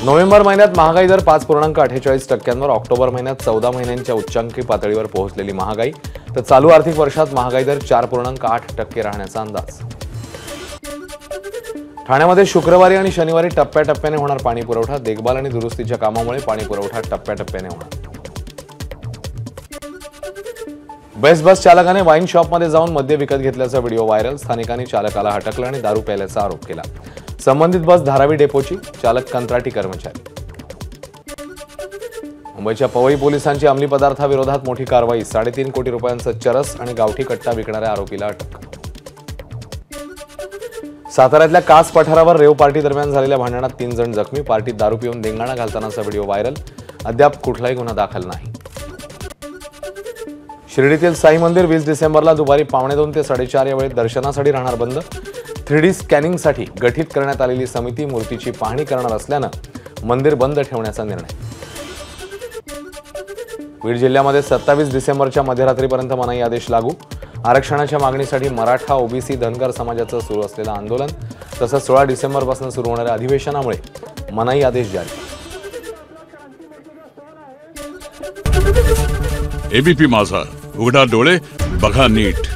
November महिन्यात महागाई दर 5.48%, ऑक्टोबर महिन्यात 14 महिन्यांच्या उच्चांकी पातळीवर पोहोचलेली महागाई, तर चालू आर्थिक वर्षात महागाई दर 4.8% राहण्याचा अंदाज. ठाण्यामध्ये शुक्रवारी आणि शनिवारी टप्प्याटप्प्याने होणार पाणी पुरवठा. देखभाल आणि दुरुस्तीच्या कामामुळे पाणी पुरवठा टप्प्याटप्प्याने होणार. बेस्ट बस चालकाने वाईन शॉपमध्ये जाऊन मद्य विकत घेतल्याचा व्हिडिओ व्हायरल. स्थानिकांनी चालकाला हटकलं आणि दारू प्यायल्याचा आरोप केला. संबंधित बस धारावी डेपोची, चालक कंत्राटी कर्मचारी. मुंबईच्या पवई पोलिसांची अंमली पदार्थाविरोधात मोठी कारवाई. 3.5 कोटी रुपयांचा चरस आणि गावठी कट्टा विकणाऱ्या आरोपीला अटक. साताऱ्यातल्या कास पठारावर रेव पार्टी दरम्यान झालेल्या भांडणात 3 जण जखमी. पार्टीत दारू पिऊन धिंगाणा घालतानाचा व्हिडिओ व्हायरल. अद्याप कुठलाही गुन्हा दाखल नाही. शिर्डीतील साई मंदिर 20 डिसेंबरला दुपारी 2:45 ते 4:30 या वेळेत दर्शनासाठी राहणार बंद. 3D स्कॅनिंगसाठी गठीत करण्यात आलेली समिती मूर्तीची पाहणी करणार असल्यानं मंदिर बंद ठेवण्याचा निर्णय. बीड जिल्ह्यामध्ये 27 डिसेंबरच्या मध्यरात्रीपर्यंत मनाई आदेश लागू. आरक्षणाच्या मागणीसाठी मराठा, ओबीसी, धनगर समाजाचं सुरू असलेलं आंदोलन तसंच 16 डिसेंबरपासून सुरू होणाऱ्या अधिवेशनामुळे मनाई आदेश जारी. एबीपी माझा, उघडा डोळे बघा नीट.